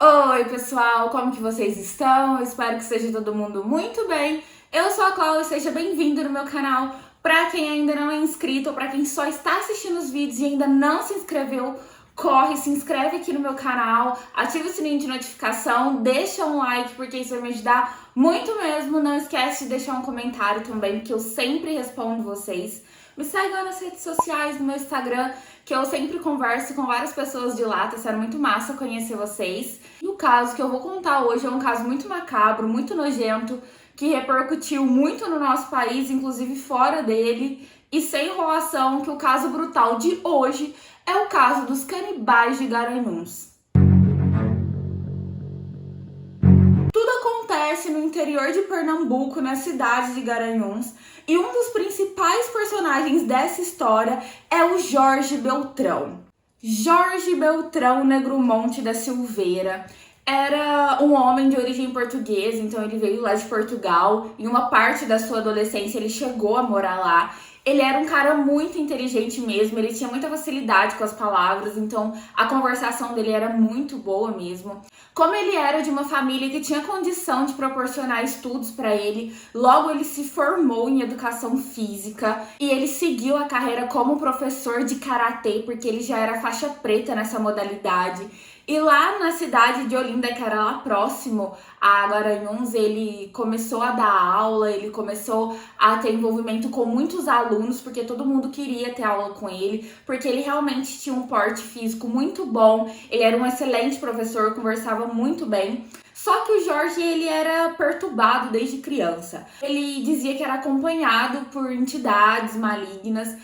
Oi, pessoal, como que vocês estão? Eu espero que esteja todo mundo muito bem. Eu sou a Cláudia e seja bem-vindo no meu canal. Para quem ainda não é inscrito ou para quem só está assistindo os vídeos e ainda não se inscreveu, corre, se inscreve aqui no meu canal, ativa o sininho de notificação, deixa um like porque isso vai me ajudar muito mesmo. Não esquece de deixar um comentário também, que eu sempre respondo vocês. Me segue lá nas redes sociais, no meu Instagram, que eu sempre converso com várias pessoas de lá, tá sendo muito massa conhecer vocês. E o caso que eu vou contar hoje é um caso muito macabro, muito nojento, que repercutiu muito no nosso país, inclusive fora dele. E sem enrolação, que o caso brutal de hoje é o caso dos canibais de Garanhuns. Tudo acontece no interior de Pernambuco, na cidade de Garanhuns, e um dos principais personagens dessa história é o Jorge Beltrão. Jorge Beltrão Negromonte da Silveira era um homem de origem portuguesa, então ele veio lá de Portugal. Em uma parte da sua adolescência ele chegou a morar lá. Ele era um cara muito inteligente mesmo, ele tinha muita facilidade com as palavras, então a conversação dele era muito boa mesmo. Como ele era de uma família que tinha condição de proporcionar estudos para ele, logo ele se formou em educação física e ele seguiu a carreira como professor de karatê, porque ele já era faixa preta nessa modalidade. E lá na cidade de Olinda, que era lá próximo a Garanhuns, ele começou a dar aula, ele começou a ter envolvimento com muitos alunos, porque todo mundo queria ter aula com ele, porque ele realmente tinha um porte físico muito bom, ele era um excelente professor, conversava muito bem. Só que o Jorge, ele era perturbado desde criança. Ele dizia que era acompanhado por entidades malignas.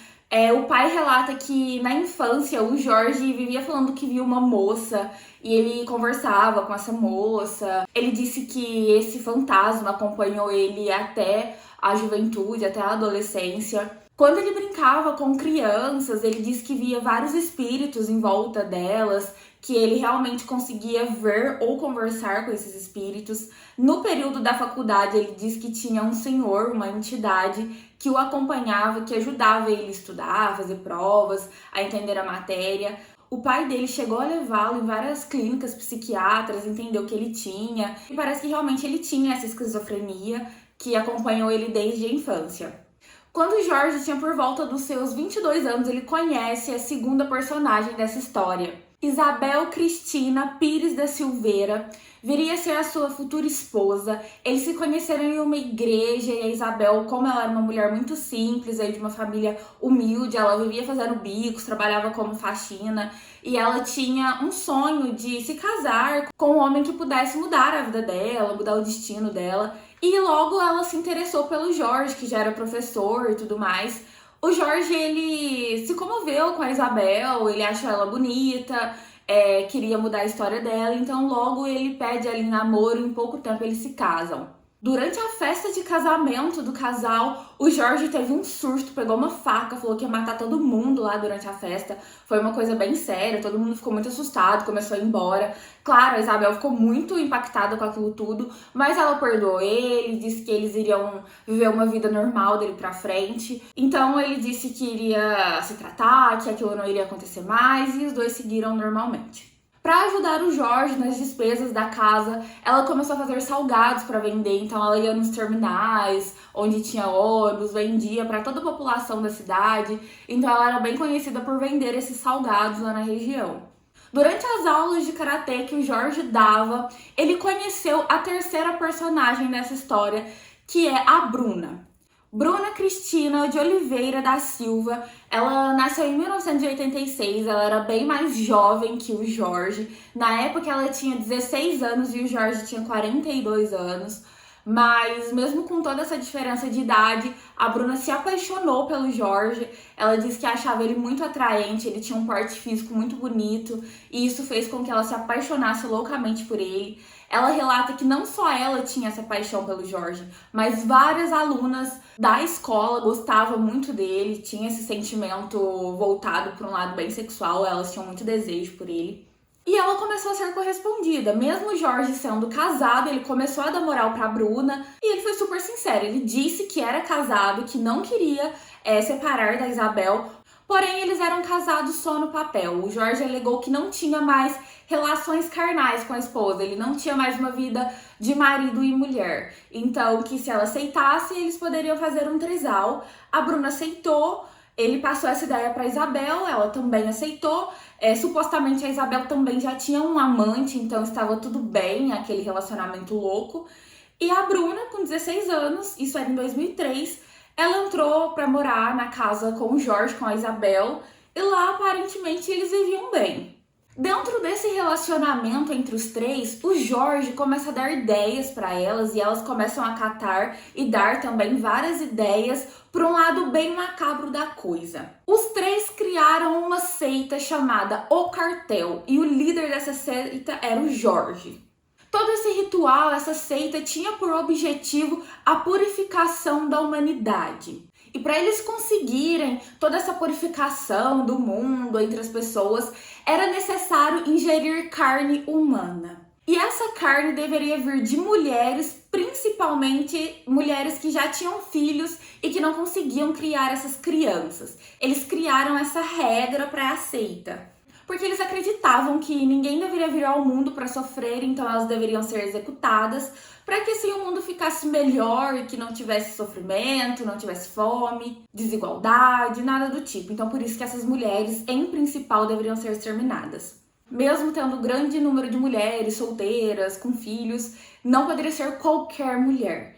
O pai relata que na infância o Jorge vivia falando que viu uma moça e ele conversava com essa moça. Ele disse que esse fantasma acompanhou ele até a juventude, até a adolescência. Quando ele brincava com crianças, ele disse que via vários espíritos em volta delas, que ele realmente conseguia ver ou conversar com esses espíritos. No período da faculdade, ele disse que tinha um senhor, uma entidade, que o acompanhava, que ajudava ele a estudar, a fazer provas, a entender a matéria. O pai dele chegou a levá-lo em várias clínicas psiquiátricas, entendeu que ele tinha, e parece que realmente ele tinha essa esquizofrenia que acompanhou ele desde a infância. Quando o Jorge tinha por volta dos seus 22 anos, ele conhece a segunda personagem dessa história. Isabel Cristina Pires da Silveira viria a ser a sua futura esposa. Eles se conheceram em uma igreja e a Isabel, como ela era uma mulher muito simples, aí de uma família humilde, ela vivia fazendo bicos, trabalhava como faxina e ela tinha um sonho de se casar com um homem que pudesse mudar a vida dela, mudar o destino dela. E logo ela se interessou pelo Jorge, que já era professor e tudo mais. O Jorge, ele se comoveu com a Isabel, ele achou ela bonita, queria mudar a história dela, então logo ele pede ela em namoro e em pouco tempo eles se casam. Durante a festa de casamento do casal, o Jorge teve um surto, pegou uma faca, falou que ia matar todo mundo lá durante a festa. Foi uma coisa bem séria, todo mundo ficou muito assustado, começou a ir embora. Claro, a Isabel ficou muito impactada com aquilo tudo, mas ela perdoou ele, disse que eles iriam viver uma vida normal dele pra frente. Então ele disse que iria se tratar, que aquilo não iria acontecer mais, e os dois seguiram normalmente. Para ajudar o Jorge nas despesas da casa, ela começou a fazer salgados para vender, então ela ia nos terminais, onde tinha ônibus, vendia para toda a população da cidade, então ela era bem conhecida por vender esses salgados lá na região. Durante as aulas de karatê que o Jorge dava, ele conheceu a terceira personagem dessa história, que é a Bruna. Bruna Cristina de Oliveira da Silva, ela nasceu em 1986, ela era bem mais jovem que o Jorge. Na época ela tinha 16 anos e o Jorge tinha 42 anos. Mas mesmo com toda essa diferença de idade, a Bruna se apaixonou pelo Jorge. Ela disse que achava ele muito atraente, ele tinha um porte físico muito bonito e isso fez com que ela se apaixonasse loucamente por ele. Ela relata que não só ela tinha essa paixão pelo Jorge, mas várias alunas da escola gostavam muito dele, tinha esse sentimento voltado para um lado bem sexual, elas tinham muito desejo por ele. E ela começou a ser correspondida. Mesmo o Jorge sendo casado, ele começou a dar moral pra Bruna. E ele foi super sincero. Ele disse que era casado, que não queria separar da Isabel. Porém, eles eram casados só no papel. O Jorge alegou que não tinha mais relações carnais com a esposa, ele não tinha mais uma vida de marido e mulher. Então, que se ela aceitasse, eles poderiam fazer um trisal. A Bruna aceitou, ele passou essa ideia para Isabel, ela também aceitou. Supostamente a Isabel também já tinha um amante, então estava tudo bem, aquele relacionamento louco. E a Bruna, com 16 anos, isso era em 2003, ela entrou para morar na casa com o Jorge, com a Isabel, e lá aparentemente eles viviam bem. Dentro desse relacionamento entre os três, o Jorge começa a dar ideias para elas e elas começam a catar e dar também várias ideias para um lado bem macabro da coisa. Os três criaram uma seita chamada O Cartel e o líder dessa seita era o Jorge. Todo esse ritual, essa seita, tinha por objetivo a purificação da humanidade. E para eles conseguirem toda essa purificação do mundo entre as pessoas, era necessário ingerir carne humana. E essa carne deveria vir de mulheres, principalmente mulheres que já tinham filhos e que não conseguiam criar essas crianças. Eles criaram essa regra para a seita. Porque eles acreditavam que ninguém deveria vir ao mundo para sofrer, então elas deveriam ser executadas, para que assim o mundo ficasse melhor e que não tivesse sofrimento, não tivesse fome, desigualdade, nada do tipo. Então por isso que essas mulheres, em principal, deveriam ser exterminadas. Mesmo tendo grande número de mulheres solteiras, com filhos, não poderia ser qualquer mulher.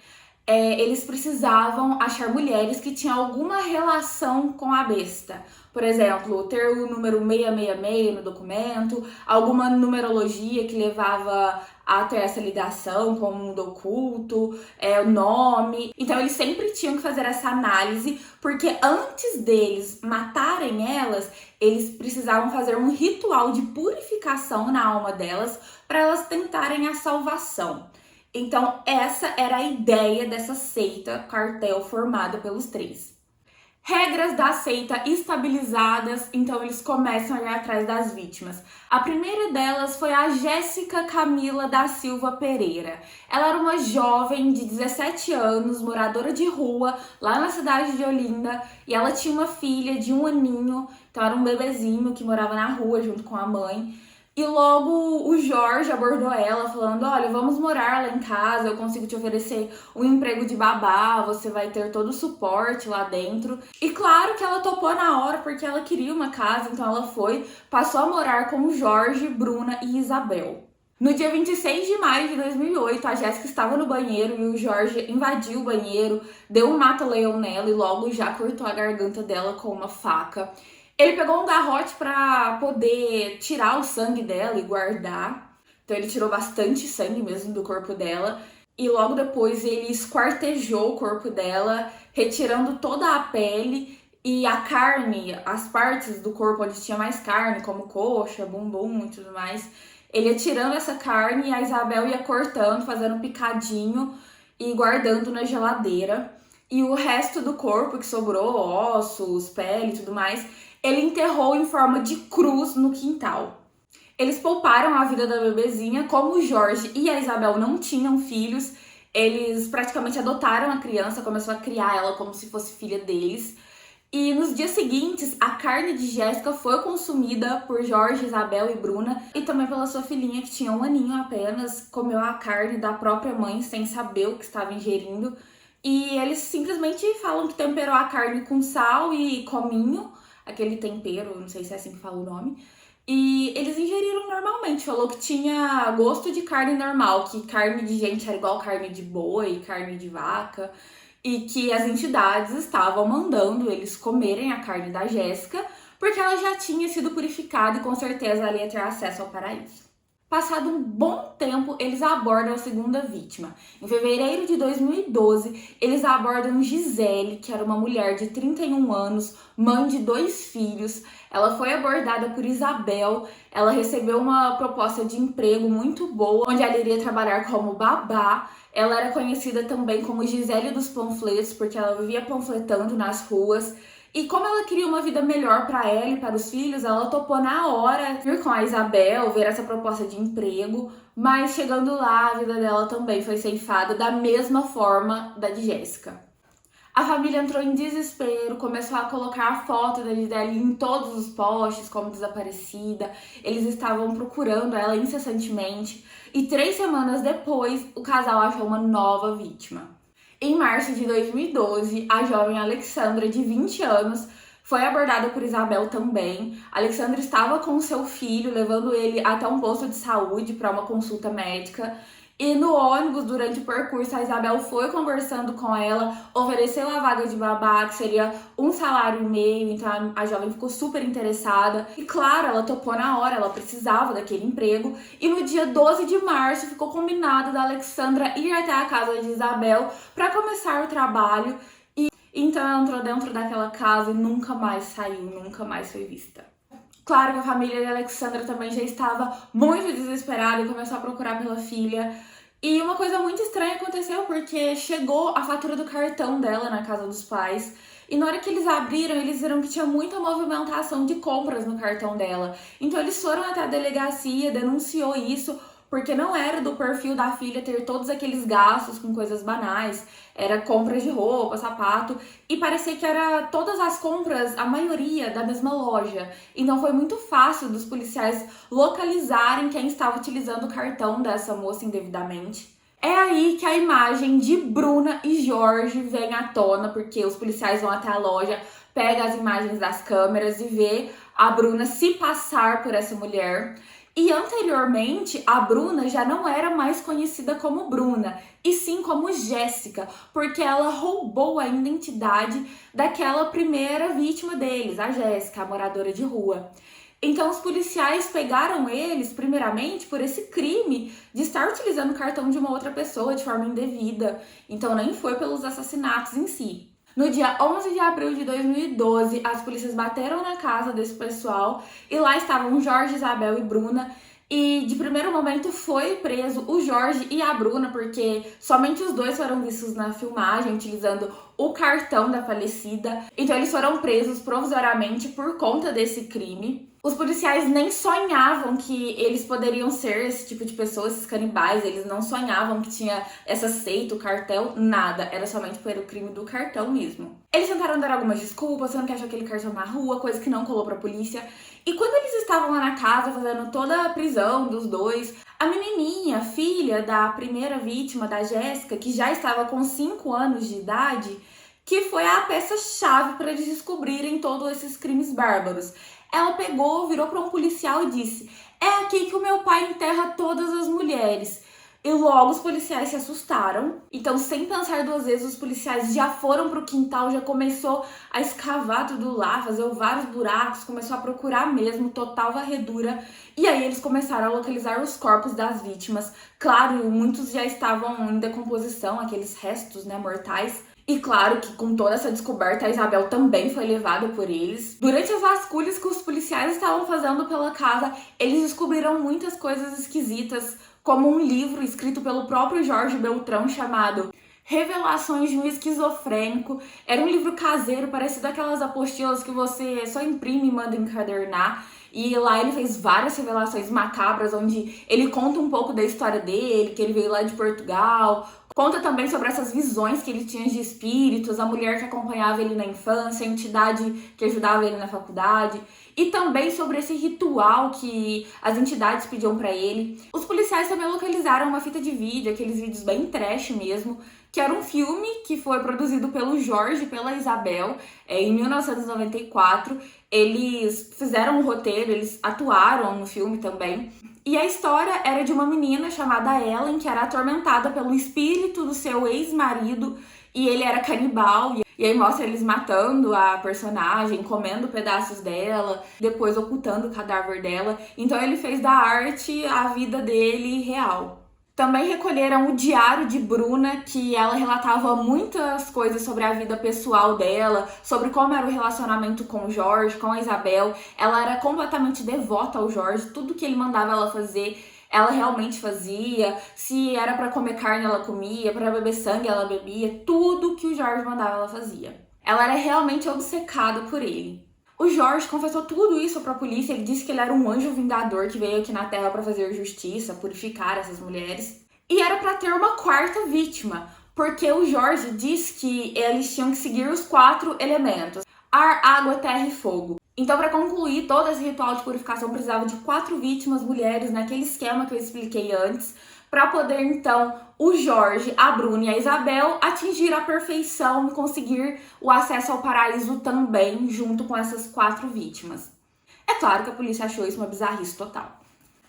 Eles precisavam achar mulheres que tinham alguma relação com a besta. Por exemplo, ter o número 666 no documento, alguma numerologia que levava a ter essa ligação com o mundo oculto, o nome. Então eles sempre tinham que fazer essa análise, porque antes deles matarem elas, eles precisavam fazer um ritual de purificação na alma delas para elas tentarem a salvação. Então, essa era a ideia dessa seita cartel formada pelos três. Regras da seita estabilizadas, então eles começam a ir atrás das vítimas. A primeira delas foi a Jéssica Camila da Silva Pereira. Ela era uma jovem de 17 anos, moradora de rua, lá na cidade de Olinda, e ela tinha uma filha de 1 aninho, então era um bebezinho que morava na rua junto com a mãe. E logo o Jorge abordou ela falando, olha, vamos morar lá em casa, eu consigo te oferecer um emprego de babá, você vai ter todo o suporte lá dentro. E claro que ela topou na hora porque ela queria uma casa, então ela passou a morar com o Jorge, Bruna e Isabel. No dia 26 de maio de 2008, a Jéssica estava no banheiro e o Jorge invadiu o banheiro, deu um mata-leão nela e logo já cortou a garganta dela com uma faca. Ele pegou um garrote para poder tirar o sangue dela e guardar. Então ele tirou bastante sangue mesmo do corpo dela. E logo depois ele esquartejou o corpo dela, retirando toda a pele e a carne, as partes do corpo onde tinha mais carne, como coxa, bumbum e tudo mais. Ele ia tirando essa carne e a Isabel ia cortando, fazendo um picadinho e guardando na geladeira. E o resto do corpo que sobrou, ossos, pele e tudo mais, ele enterrou em forma de cruz no quintal. Eles pouparam a vida da bebezinha, como o Jorge e a Isabel não tinham filhos, eles praticamente adotaram a criança, começou a criar ela como se fosse filha deles. E nos dias seguintes, a carne de Jéssica foi consumida por Jorge, Isabel e Bruna, e também pela sua filhinha, que tinha 1 aninho apenas, comeu a carne da própria mãe sem saber o que estava ingerindo. E eles simplesmente falam que temperou a carne com sal e cominho, aquele tempero, não sei se é assim que fala o nome, e eles ingeriram normalmente, falou que tinha gosto de carne normal, que carne de gente era igual carne de boi, carne de vaca, e que as entidades estavam mandando eles comerem a carne da Jéssica, porque ela já tinha sido purificada e com certeza ela ia ter acesso ao paraíso. Passado um bom tempo, eles abordam a segunda vítima. Em fevereiro de 2012, eles abordam Gisele, que era uma mulher de 31 anos, mãe de 2 filhos. Ela foi abordada por Isabel, ela recebeu uma proposta de emprego muito boa, onde ela iria trabalhar como babá. Ela era conhecida também como Gisele dos panfletos, porque ela vivia panfletando nas ruas. E como ela queria uma vida melhor para ela e para os filhos, ela topou na hora vir com a Isabel, ver essa proposta de emprego, mas chegando lá, a vida dela também foi ceifada da mesma forma da de Jéssica. A família entrou em desespero, começou a colocar a foto da Gisele em todos os posts como desaparecida. Eles estavam procurando ela incessantemente e 3 semanas depois o casal achou uma nova vítima. Em março de 2012, a jovem Alexandra, de 20 anos, foi abordada por Isabel também. Alexandra estava com seu filho, levando ele até um posto de saúde para uma consulta médica. E no ônibus, durante o percurso, a Isabel foi conversando com ela, ofereceu a vaga de babá, que seria um salário e meio, então a jovem ficou super interessada. E claro, ela topou na hora, ela precisava daquele emprego. E no dia 12 de março ficou combinado da Alexandra ir até a casa de Isabel para começar o trabalho. E então ela entrou dentro daquela casa e nunca mais saiu, nunca mais foi vista. Claro que a família de Alexandra também já estava muito desesperada e começou a procurar pela filha. E uma coisa muito estranha aconteceu, porque chegou a fatura do cartão dela na casa dos pais. E na hora que eles abriram, eles viram que tinha muita movimentação de compras no cartão dela. Então eles foram até a delegacia, denunciou isso, porque não era do perfil da filha ter todos aqueles gastos com coisas banais. Era compras de roupa, sapato, e parecia que era todas as compras, a maioria, da mesma loja. Então foi muito fácil dos policiais localizarem quem estava utilizando o cartão dessa moça indevidamente. É aí que a imagem de Bruna e Jorge vem à tona, porque os policiais vão até a loja, pegam as imagens das câmeras e vê a Bruna se passar por essa mulher. E anteriormente, a Bruna já não era mais conhecida como Bruna, e sim como Jéssica, porque ela roubou a identidade daquela primeira vítima deles, a Jéssica, a moradora de rua. Então os policiais pegaram eles, primeiramente, por esse crime de estar utilizando o cartão de uma outra pessoa de forma indevida. Então nem foi pelos assassinatos em si. No dia 11 de abril de 2012, as polícias bateram na casa desse pessoal e lá estavam Jorge, Isabel e Bruna. E de primeiro momento foi preso o Jorge e a Bruna, porque somente os dois foram vistos na filmagem utilizando o cartão da falecida. Então eles foram presos provisoriamente por conta desse crime. Os policiais nem sonhavam que eles poderiam ser esse tipo de pessoa, esses canibais. Eles não sonhavam que tinha essa seita, o cartel, nada. Era somente pelo crime do cartão mesmo. Eles tentaram dar algumas desculpas, falando que achou aquele cartão na rua, coisa que não colou pra polícia. E quando eles estavam lá na casa fazendo toda a prisão dos dois, a menininha, filha da primeira vítima, da Jéssica, que já estava com 5 anos de idade, que foi a peça-chave para eles descobrirem todos esses crimes bárbaros. Ela pegou, virou para um policial e disse: "É aqui que o meu pai enterra todas as mulheres." E logo os policiais se assustaram. Então, sem pensar duas vezes, os policiais já foram pro quintal, já começou a escavar tudo lá, fazer vários buracos, começou a procurar mesmo, total varredura. E aí eles começaram a localizar os corpos das vítimas. Claro, muitos já estavam em decomposição, aqueles restos, né, mortais. E claro que com toda essa descoberta, a Isabel também foi levada por eles. Durante as vasculhas que os policiais estavam fazendo pela casa, eles descobriram muitas coisas esquisitas, como um livro escrito pelo próprio Jorge Beltrão chamado Revelações de um Esquizofrênico. Era um livro caseiro, parecido aquelas apostilas que você só imprime e manda encadernar. E lá ele fez várias revelações macabras, onde ele conta um pouco da história dele, que ele veio lá de Portugal. Conta também sobre essas visões que ele tinha de espíritos, a mulher que acompanhava ele na infância, a entidade que ajudava ele na faculdade. E também sobre esse ritual que as entidades pediam pra ele. Os policiais também localizaram uma fita de vídeo, aqueles vídeos bem trash mesmo, que era um filme que foi produzido pelo Jorge e pela Isabel em 1994. Eles fizeram um roteiro, eles atuaram no filme também. E a história era de uma menina chamada Ellen, que era atormentada pelo espírito do seu ex-marido, e ele era canibal. E aí mostra eles matando a personagem, comendo pedaços dela, depois ocultando o cadáver dela. Então ele fez da arte a vida dele real. Também recolheram o diário de Bruna, que ela relatava muitas coisas sobre a vida pessoal dela, sobre como era o relacionamento com o Jorge, com a Isabel. Ela era completamente devota ao Jorge, tudo que ele mandava ela fazer, ela realmente fazia. Se era pra comer carne, ela comia, pra beber sangue, ela bebia. Tudo que o Jorge mandava, ela fazia. Ela era realmente obcecada por ele. O Jorge confessou tudo isso pra polícia. Ele disse que ele era um anjo vingador que veio aqui na Terra pra fazer justiça, purificar essas mulheres. E era pra ter uma quarta vítima. porque o Jorge diz que eles tinham que seguir os 4 elementos: ar, água, terra e fogo. Então, para concluir todo esse ritual de purificação, precisava de 4 vítimas mulheres, naquele esquema que eu expliquei antes, para poder, então, o Jorge, a Bruna e a Isabel atingir a perfeição e conseguir o acesso ao paraíso também, junto com essas 4 vítimas. É claro que a polícia achou isso uma bizarrice total.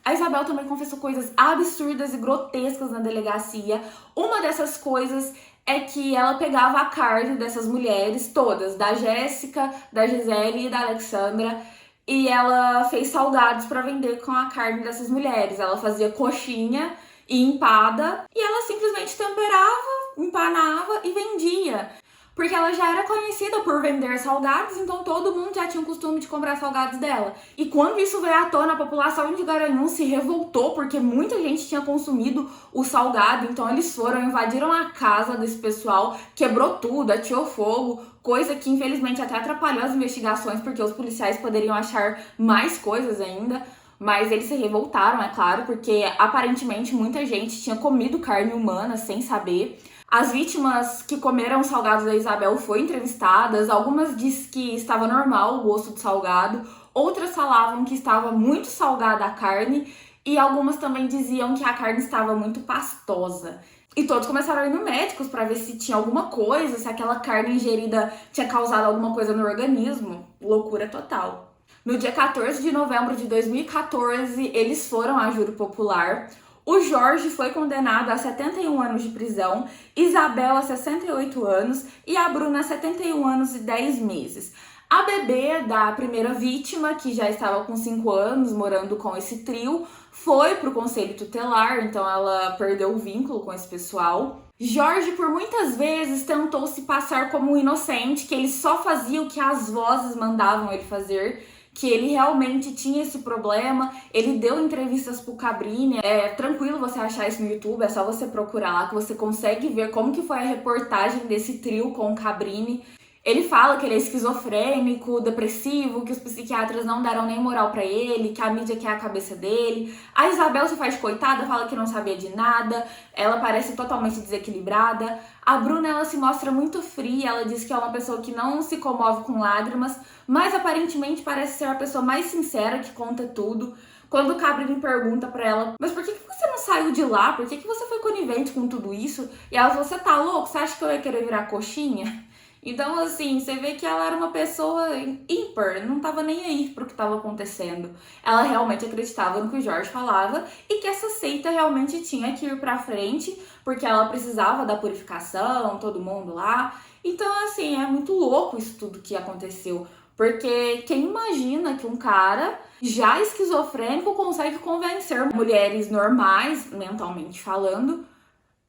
A Isabel também confessou coisas absurdas e grotescas na delegacia. Uma dessas coisas é que ela pegava a carne dessas mulheres todas, da Jéssica, da Gisele e da Alexandra, e ela fez salgados para vender com a carne dessas mulheres. Ela fazia coxinha e empada, e ela simplesmente temperava, empanava e vendia. Porque ela já era conhecida por vender salgados, então todo mundo já tinha o costume de comprar salgados dela. E quando isso veio à tona, a população de Garanhuns se revoltou, porque muita gente tinha consumido o salgado, então eles foram, invadiram a casa desse pessoal, quebrou tudo, ateou fogo, coisa que infelizmente até atrapalhou as investigações, porque os policiais poderiam achar mais coisas ainda. Mas eles se revoltaram, é claro, porque aparentemente muita gente tinha comido carne humana sem saber. As vítimas que comeram os salgados da Isabel foram entrevistadas. Algumas dizem que estava normal o gosto do salgado, outras falavam que estava muito salgada a carne e algumas também diziam que a carne estava muito pastosa. E todos começaram a ir no médico para ver se tinha alguma coisa, se aquela carne ingerida tinha causado alguma coisa no organismo. Loucura total. No dia 14 de novembro de 2014, eles foram a júri popular. O Jorge foi condenado a 71 anos de prisão, Isabel a 68 anos e a Bruna a 71 anos e 10 meses. A bebê da primeira vítima, que já estava com 5 anos morando com esse trio, foi para o conselho tutelar, então ela perdeu o vínculo com esse pessoal. Jorge, por muitas vezes, tentou se passar como um inocente, que ele só fazia o que as vozes mandavam ele fazer, que ele realmente tinha esse problema. Ele deu entrevistas pro Cabrini. É tranquilo você achar isso no YouTube, é só você procurar lá que você consegue ver como que foi a reportagem desse trio com o Cabrini. Ele fala que ele é esquizofrênico, depressivo, que os psiquiatras não deram nem moral pra ele, que a mídia quer a cabeça dele. A Isabel se faz de coitada, fala que não sabia de nada, ela parece totalmente desequilibrada. A Bruna, ela se mostra muito fria, ela diz que é uma pessoa que não se comove com lágrimas, mas aparentemente parece ser a pessoa mais sincera, que conta tudo. Quando o Cabrini pergunta pra ela, mas por que você não saiu de lá? Por que você foi conivente com tudo isso? E ela falou, você tá louco? Você acha que eu ia querer virar coxinha? Então, assim, você vê que ela era uma pessoa ímpar, não tava nem aí pro que tava acontecendo. Ela realmente acreditava no que o Jorge falava e que essa seita realmente tinha que ir pra frente, porque ela precisava da purificação, todo mundo lá. Então, assim, é muito louco isso tudo que aconteceu. Porque quem imagina que um cara já esquizofrênico consegue convencer mulheres normais, mentalmente falando,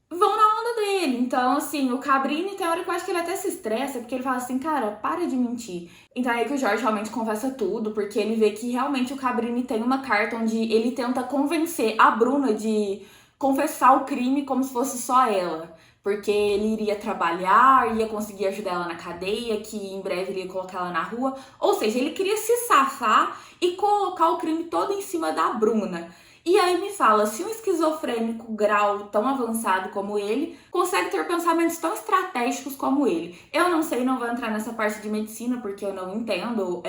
vão na onda dele. Então, assim, o Cabrini tem hora que eu acho que ele até se estressa, porque ele fala assim, cara, para de mentir. Então é aí que o Jorge realmente confessa tudo, porque ele vê que realmente o Cabrini tem uma carta onde ele tenta convencer a Bruna de confessar o crime como se fosse só ela. Porque ele iria trabalhar, ia conseguir ajudar ela na cadeia, que em breve ele ia colocar ela na rua. Ou seja, ele queria se safar e colocar o crime todo em cima da Bruna. E aí me fala, se um esquizofrênico grau tão avançado como ele consegue ter pensamentos tão estratégicos como ele. Eu não sei, não vou entrar nessa parte de medicina, porque eu não entendo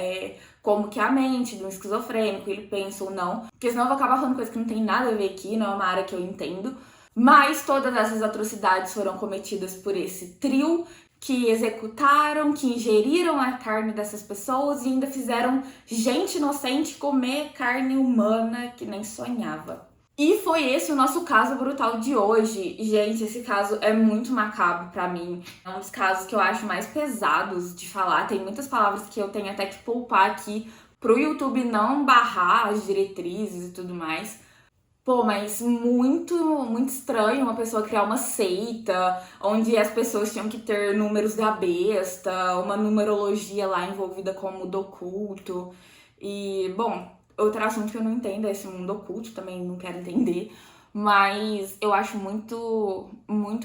como que é a mente de um esquizofrênico, ele pensa ou não. Porque senão eu vou acabar falando coisa que não tem nada a ver aqui, não é uma área que eu entendo. Mas todas essas atrocidades foram cometidas por esse trio que executaram, que ingeriram a carne dessas pessoas e ainda fizeram gente inocente comer carne humana que nem sonhava. E foi esse o nosso caso brutal de hoje. Gente, esse caso é muito macabro pra mim. É um dos casos que eu acho mais pesados de falar. Tem muitas palavras que eu tenho até que poupar aqui pro YouTube não barrar as diretrizes e tudo mais. Pô, mas muito estranho uma pessoa criar uma seita, onde as pessoas tinham que ter números da besta, uma numerologia lá envolvida com o mundo oculto. E, bom, outro assunto que eu não entendo é esse mundo oculto, também não quero entender. Mas eu acho muito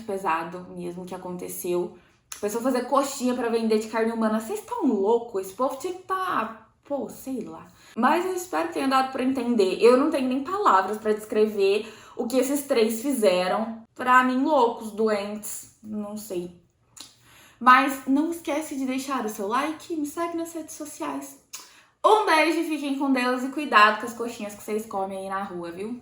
pesado mesmo o que aconteceu. A pessoa fazer coxinha pra vender de carne humana. Vocês estão loucos? Esse povo tinha que estar... Pô, sei lá. Mas eu espero que tenha dado pra entender. Eu não tenho nem palavras pra descrever o que esses três fizeram. Pra mim, loucos, doentes. não sei. Mas não esquece de deixar o seu like, me segue nas redes sociais. Um beijo, fiquem com Deus e cuidado com as coxinhas que vocês comem aí na rua, viu?